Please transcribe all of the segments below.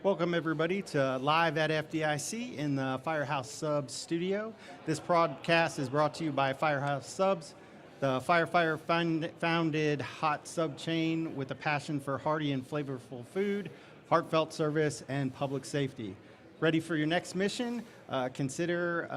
Welcome everybody to Live at FDIC in the Firehouse Subs studio. This broadcast is brought to you by Firehouse Subs, the firefighter-founded hot sub chain with a passion for hearty and flavorful food, heartfelt service, and public safety. Ready for your next mission? Consider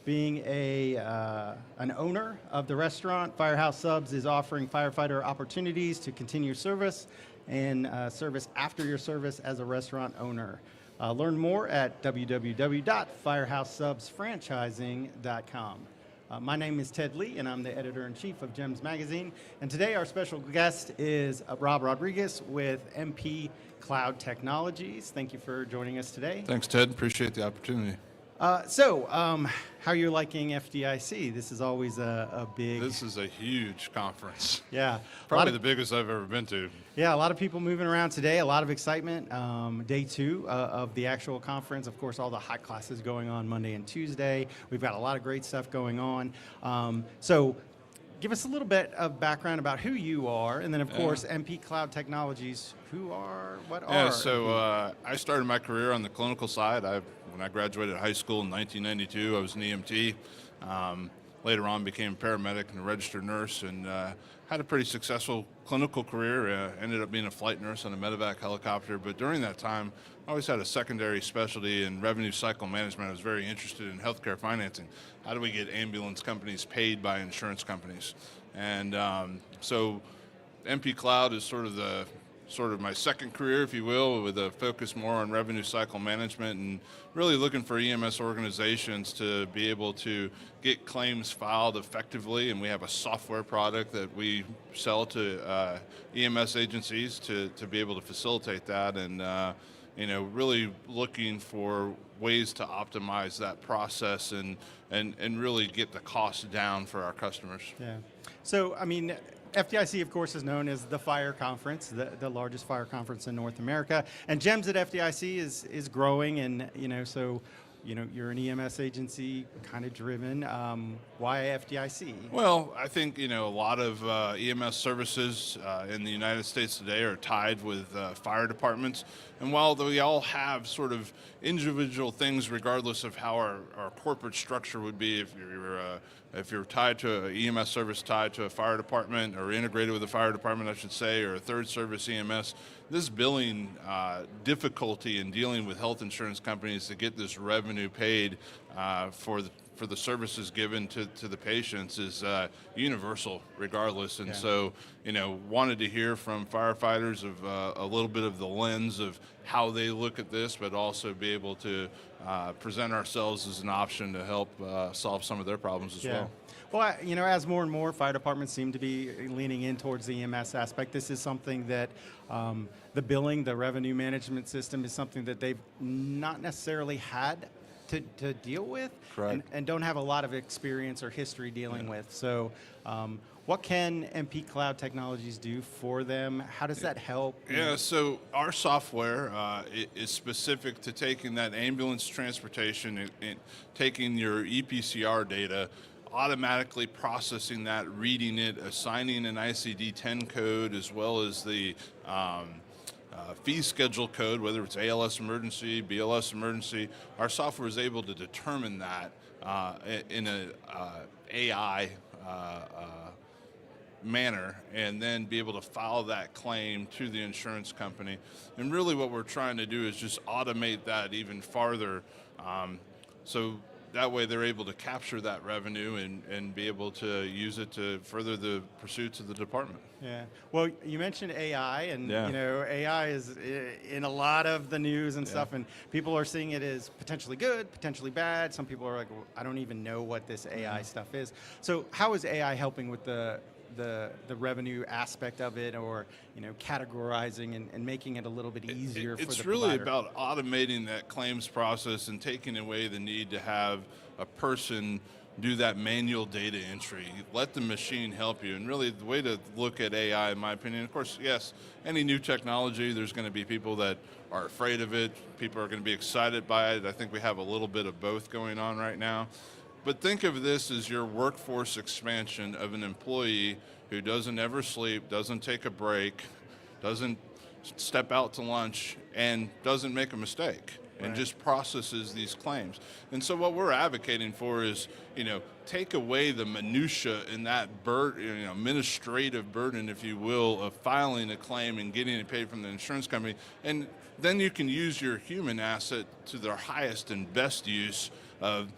being an owner of the restaurant. Firehouse Subs is offering firefighter opportunities to continue service and service after your service as a restaurant owner. Learn more at www.firehousesubsfranchising.com. My name is Ted Lee, and I'm the editor-in-chief of GEMS Magazine. And today our special guest is Rob Rodriguez with MP Cloud Technologies. Thank you for joining us today. Thanks, Ted. Appreciate the opportunity. How are you liking FDIC? This is always a big... This is a huge conference. Yeah. Probably the biggest I've ever been to. Yeah, a lot of people moving around today, a lot of excitement. Day two of the actual conference. Of course, all the hot classes going on Monday and Tuesday. We've got a lot of great stuff going on. So give us a little bit of background about who you are, and then, of course, MP Cloud Technologies. What are? Yeah, so I started my career on the clinical side. When I graduated high school in 1992, I was an EMT. Later on, became a paramedic and a registered nurse, and had a pretty successful clinical career. Ended up being a flight nurse on a medevac helicopter, but during that time, I always had a secondary specialty in revenue cycle management. I was very interested in healthcare financing. How do we get ambulance companies paid by insurance companies? And so MP Cloud is sort of my second career, if you will, with a focus more on revenue cycle management and really looking for EMS organizations to be able to get claims filed effectively. And we have a software product that we sell to EMS agencies to be able to facilitate that, and really looking for ways to optimize that process and really get the cost down for our customers. Yeah. So, I mean, FDIC, of course, is known as the Fire Conference, the largest fire conference in North America. And GEMS at FDIC is growing, and you're an EMS agency, kind of driven. Why FDIC? Well, I think a lot of EMS services in the United States today are tied with fire departments. And while we all have sort of individual things, regardless of how our corporate structure would be, if you're tied to an EMS service tied to a fire department, or integrated with a fire department, I should say, or a third service EMS, this billing difficulty in dealing with health insurance companies to get this revenue paid for the services given to the patients is universal, regardless. And so, wanted to hear from firefighters of a little bit of the lens of how they look at this, but also be able to present ourselves as an option to help solve some of their problems as well. Well, as more and more fire departments seem to be leaning in towards the EMS aspect, this is something that the billing, the revenue management system is something that they've not necessarily had to deal with, and don't have a lot of experience or history dealing with. So what can MP Cloud Technologies do for them? How does that help? Yeah, so our software is specific to taking that ambulance transportation and taking your EPCR data, automatically processing that, reading it, assigning an ICD-10 code, as well as the fee schedule code, whether it's ALS emergency, BLS emergency. Our software is able to determine that in an AI manner, and then be able to file that claim to the insurance company. And really what we're trying to do is just automate that even farther, so that way they're able to capture that revenue and be able to use it to further the pursuits of the department. Yeah. Well, you mentioned AI, and AI is in a lot of the news and stuff, and people are seeing it as potentially good, potentially bad. Some people are like, well, I don't even know what this AI stuff is. So how is AI helping with the revenue aspect of it, or categorizing and making it a little bit easier for the provider? It's really about automating that claims process and taking away the need to have a person do that manual data entry. Let the machine help you. And really the way to look at AI, in my opinion, of course, yes, any new technology, there's going to be people that are afraid of it. People are going to be excited by it. I think we have a little bit of both going on right now. But think of this as your workforce expansion of an employee who doesn't ever sleep, doesn't take a break, doesn't step out to lunch and doesn't make a mistake and Right. just processes these claims. And so what we're advocating for is, take away the minutia in that administrative burden, if you will, of filing a claim and getting it paid from the insurance company. And then you can use your human asset to their highest and best use of,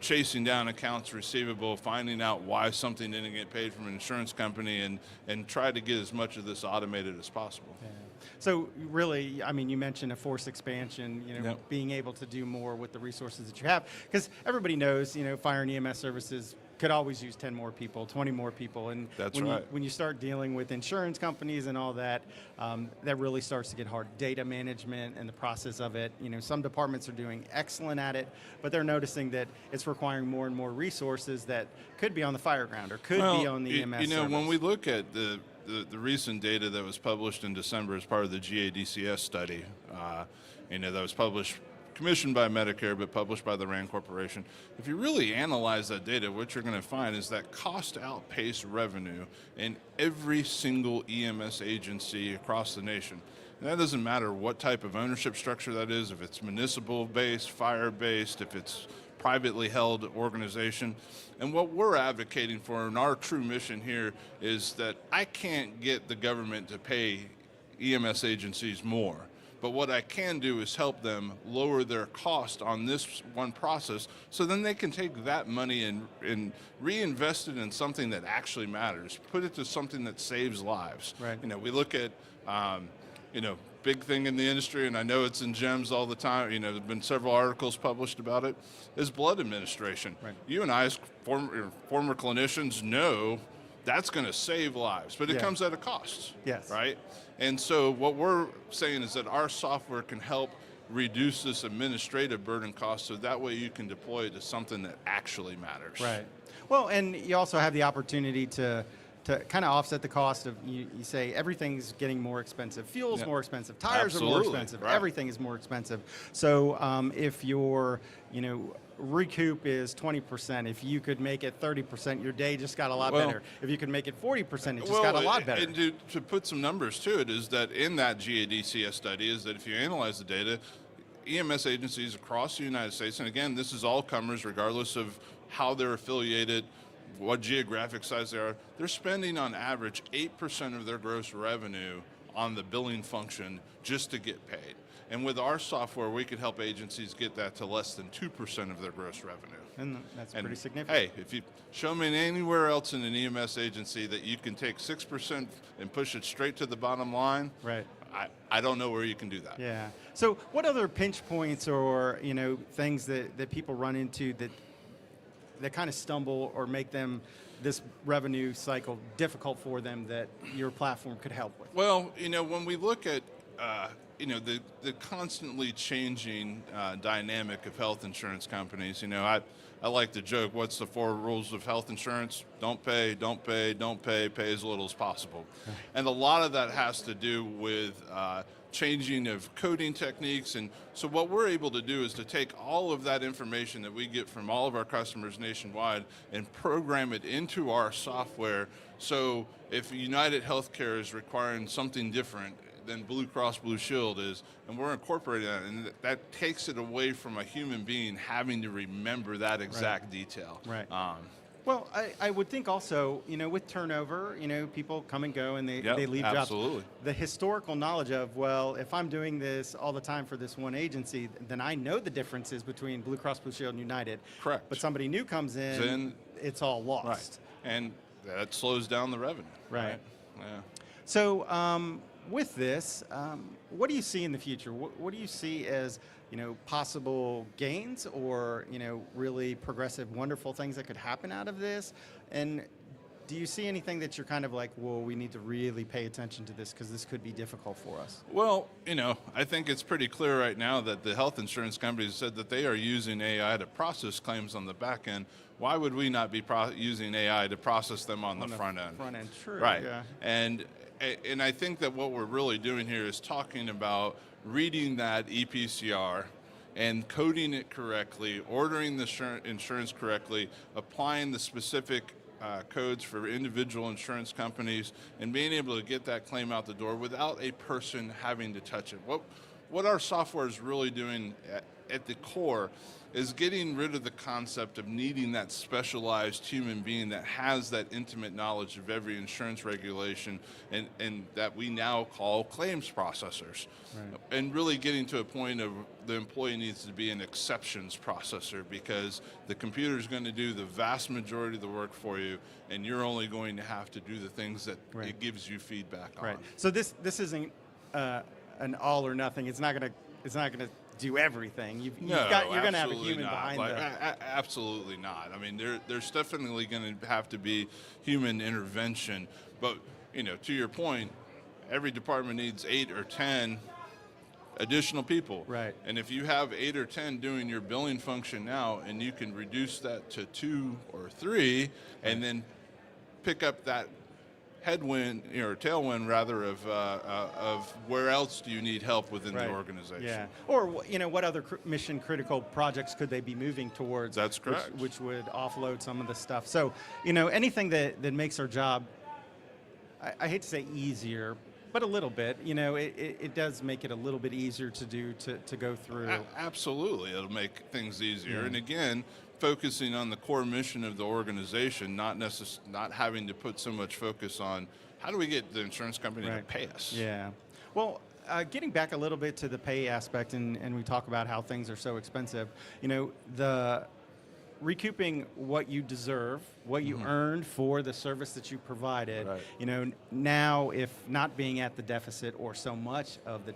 chasing down accounts receivable, finding out why something didn't get paid from an insurance company, and try to get as much of this automated as possible. Yeah. So really, I mean, you mentioned a forced expansion, Yep. being able to do more with the resources that you have, because everybody knows, fire and EMS services could always use 10 more people, 20 more people. And That's when right. when you start dealing with insurance companies and all that, that really starts to get hard. Data management and the process of it, some departments are doing excellent at it, but they're noticing that it's requiring more and more resources that could be on the fire ground or could be on the EMS service. When we look at the recent data that was published in December as part of the GADCS study, that was commissioned by Medicare, but published by the RAND Corporation. If you really analyze that data, what you're going to find is that cost outpaced revenue in every single EMS agency across the nation. And that doesn't matter what type of ownership structure that is, if it's municipal-based, fire-based, if it's privately held organization. And what we're advocating for, and our true mission here, is that I can't get the government to pay EMS agencies more. But what I can do is help them lower their cost on this one process, so then they can take that money and reinvest it in something that actually matters, put it to something that saves lives. Right. We look at, big thing in the industry, and I know it's in GEMS all the time, there's been several articles published about it, is blood administration. Right. You and I, as former clinicians, know that's going to save lives, but it Yeah. comes at a cost. Yes. Right? And so what we're saying is that our software can help reduce this administrative burden cost, so that way you can deploy it to something that actually matters. Right. Well, and you also have the opportunity to kind of offset the cost of, you say everything's getting more expensive. Fuel's Yeah. more expensive. Tires are more Absolutely. expensive. Right. Everything is more expensive. So if your, recoup is 20%, if you could make it 30%, your day just got a lot Well- better. If you could make it 40%, it just got a lot better. And to put some numbers to it, is that in that GADCS study, is that if you analyze the data, EMS agencies across the United States, and again, this is all comers regardless of how they're affiliated, what geographic size they are, they're spending on average 8% of their gross revenue on the billing function just to get paid. And with our software, we could help agencies get that to less than 2% of their gross revenue. And that's And pretty significant. hey, if you show me anywhere else in an EMS agency that you can take 6% and push it straight to the bottom line, Right. I don't know where you can do that. Yeah. So what other pinch points or, things that people run into that kind of stumble or make them this revenue cycle difficult for them that your platform could help with? Well, when we look at the constantly changing dynamic of health insurance companies, I like to joke, what's the 4 rules of health insurance? Don't pay, don't pay, don't pay, pay as little as possible. And a lot of that has to do with changing of coding techniques. And so what we're able to do is to take all of that information that we get from all of our customers nationwide and program it into our software. So if United Healthcare is requiring something different than Blue Cross Blue Shield is, and we're incorporating that, and that takes it away from a human being having to remember that exact detail. Right. Well, I would think also, with turnover, people come and go and they leave absolutely. jobs. The historical knowledge of, well, if I'm doing this all the time for this one agency, then I know the differences between Blue Cross Blue Shield and United. Correct. But somebody new comes in, Then- it's all lost. Right. And that slows down the revenue. Right. Yeah. So with this, what do you see in the future? What do you see as possible gains or really progressive, wonderful things that could happen out of this? And do you see anything that you're kind of like, well, we need to really pay attention to this because this could be difficult for us? Well, I think it's pretty clear right now that the health insurance companies said that they are using AI to process claims on the back end. Why would we not be using AI to process them on the front end? Front end, true. Right. Yeah. And I think that what we're really doing here is talking about reading that EPCR and coding it correctly, ordering the insurance correctly, applying the specific codes for individual insurance companies and being able to get that claim out the door without a person having to touch it. What our software is really doing at the core is getting rid of the concept of needing that specialized human being that has that intimate knowledge of every insurance regulation and that we now call claims processors. Right. And really getting to a point of the employee needs to be an exceptions processor, because the computer is going to do the vast majority of the work for you, and you're only going to have to do the things that Right. it gives you feedback on. Right. So this isn't an all or nothing. It's not gonna do everything. You're going to have a human not. behind Like, the. absolutely not. I mean, there's definitely going to have to be human intervention. But to your point, every department needs 8 or 10 additional people. Right. And if you have 8 or 10 doing your billing function now, and you can reduce that to 2 or 3, and then pick up that headwind or tailwind rather of where else do you need help within Right. the organization. Yeah. Or what other mission critical projects could they be moving towards? That's correct. Which would offload some of the stuff. So anything that makes our job, I hate to say easier, but a little bit. It does make it a little bit easier to do to go through. Absolutely, it'll make things easier. Yeah. And again, focusing on the core mission of the organization, not having to put so much focus on how do we get the insurance company to Right. pay us. Yeah. Well, getting back a little bit to the pay aspect, and we talk about how things are so expensive. The recouping what you deserve, what you earned for the service that you provided. Right. Now, if not being at the deficit or so much of the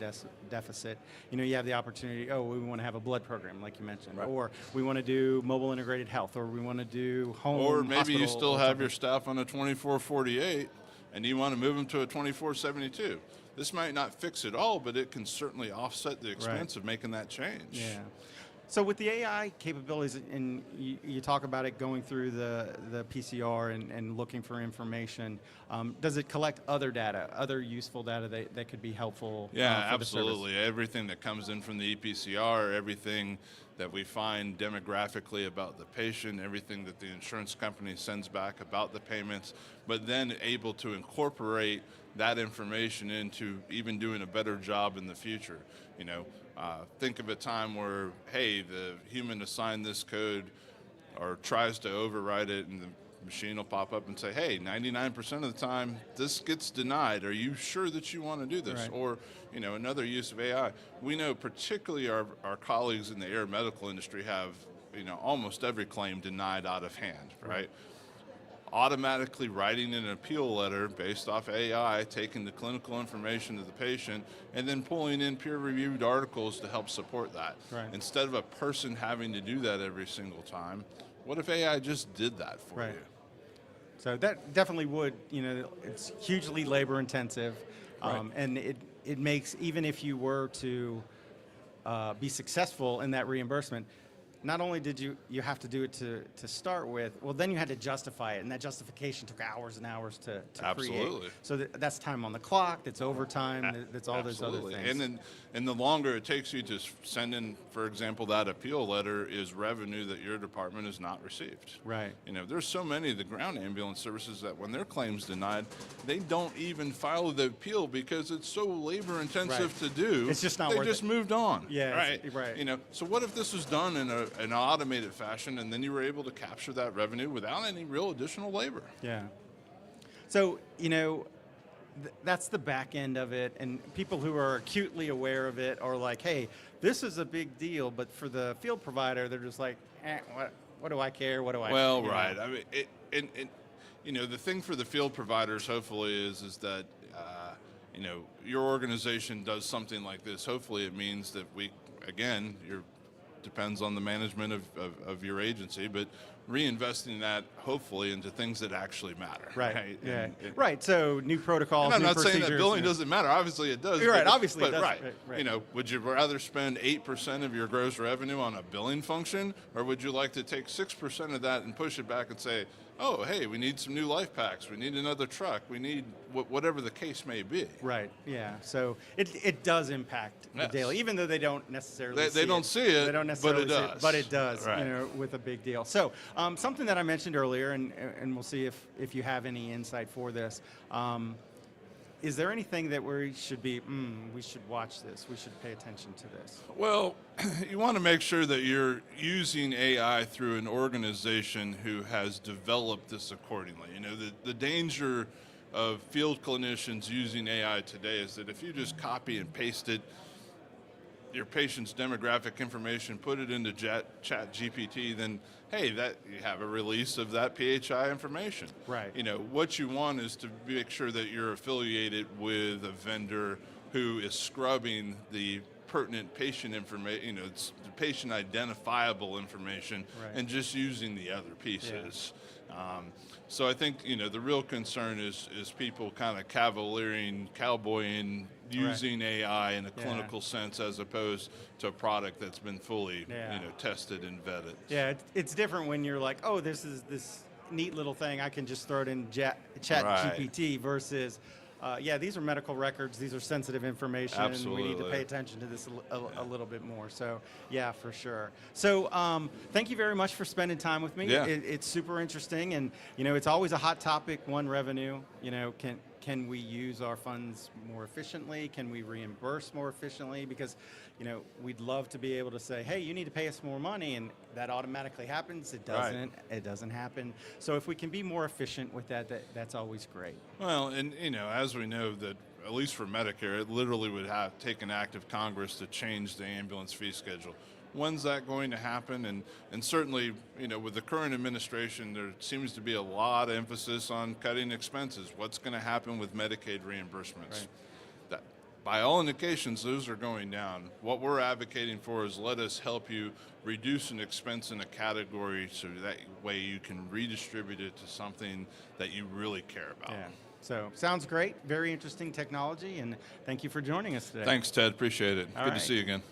deficit, you have the opportunity. Oh, we want to have a blood program, like you mentioned, Right. or we want to do mobile integrated health, or we want to do home. Or maybe you hospital still or have something. your staff on a 24/48 and you want to move them to a 24/72. This might not fix it all, but it can certainly offset the expense of making that change. Yeah. So with the AI capabilities, and you talk about it going through the PCR and looking for information, does it collect other data, other useful data that could be helpful? Yeah, for the service? absolutely. Everything that comes in from the EPCR, everything that we find demographically about the patient, everything that the insurance company sends back about the payments, but then able to incorporate that information into even doing a better job in the future. Think of a time where, hey, the human assigned this code or tries to override it, and the machine will pop up and say, hey, 99% of the time this gets denied. Are you sure that you want to do this? Right. Or, another use of AI. We know particularly our colleagues in the air medical industry have, almost every claim denied out of hand, right? Automatically writing an appeal letter based off AI, taking the clinical information of the patient, and then pulling in peer-reviewed articles to help support that. Right. Instead of a person having to do that every single time, what if AI just did that for Right. you? So that definitely would, it's hugely labor intensive, Right. and it makes, even if you were to be successful in that reimbursement, not only did you have to do it to start with, well, then you had to justify it, and that justification took hours and hours to Absolutely. create. So that's time on the clock, that's overtime, that's all those other Absolutely. things. And the longer it takes you to send in, for example, that appeal letter is revenue that your department has not received. Right. There's so many of the ground ambulance services that when their claims denied, they don't even file the appeal because it's so labor intensive Right. to do. It's just not they worth just it. moved on. Yeah, Right. right. So what if this was done in an automated fashion, and then you were able to capture that revenue without any real additional labor? Yeah. So, that's the back end of it, and people who are acutely aware of it are like, hey, this is a big deal, but for the field provider, they're just like, what do I care? What do I Well, you know? right. I mean, the thing for the field providers, hopefully, is that, your organization does something like this. Hopefully, it means that depends on the management of your agency, but reinvesting that hopefully into things that actually matter. Right. Yeah. And- Right. So new protocols. And I'm new not saying that procedures, billing doesn't matter. Obviously, it does. You're right, but- obviously it but does. right. Right. Would you rather spend 8% of your gross revenue on a billing function, or would you like to take 6% of that and push it back and say, oh, hey, we need some new life packs, we need another truck, we need whatever the case may be. Right. Yeah. So it does impact the Yes. daily, even though they don't necessarily. They don't see it, They don't but necessarily it see does. But it does. Right. With a big deal. So Something that I mentioned earlier, and we'll see if you have any insight for this. Is there anything that we should be, we should watch this, we should pay attention to this? Well, you want to make sure that you're using AI through an organization who has developed this accordingly. You know, the danger of field clinicians using AI today is that if you just copy and paste it, your patient's demographic information, put it into Chat GPT, then hey, that you have a release of that PHI information. Right. You know, what you want is to make sure that you're affiliated with a vendor who is scrubbing the pertinent patient information, you know, it's the patient identifiable information, Right. and just using the other pieces. So I think, you know, the real concern is people kind of cowboying, using AI in a clinical sense as opposed to a product that's been fully, you know, tested and vetted. Yeah, it's different when you're like, oh, this is this neat little thing, I can just throw it in Chat Right. GPT versus, yeah, these are medical records, these are sensitive information, and we need to Absolutely. pay attention to this a little bit more. So, yeah, for sure. So, thank you very much for spending time with me. Yeah. It's super interesting, and you know, it's always a hot topic. One, revenue. You know, can we use our funds more efficiently? Can we reimburse more efficiently? Because, you know, we'd love to be able to say, hey, you need to pay us more money, and that automatically happens. It Right. doesn't. It doesn't happen. So if we can be more efficient with that's always great. Well, and you know, as we know that at least for Medicare, it literally would have take an act of Congress to change the ambulance fee schedule. When's that going to happen? And certainly, you know, with the current administration, there seems to be a lot of emphasis on cutting expenses. What's going to happen with Medicaid reimbursements? Right. That, by all indications, those are going down. What we're advocating for is let us help you reduce an expense in a category so that way you can redistribute it to something that you really care about. Yeah. So sounds great. Very interesting technology, and thank you for joining us today. Thanks, Ted. Appreciate it. All Good right. to see you again.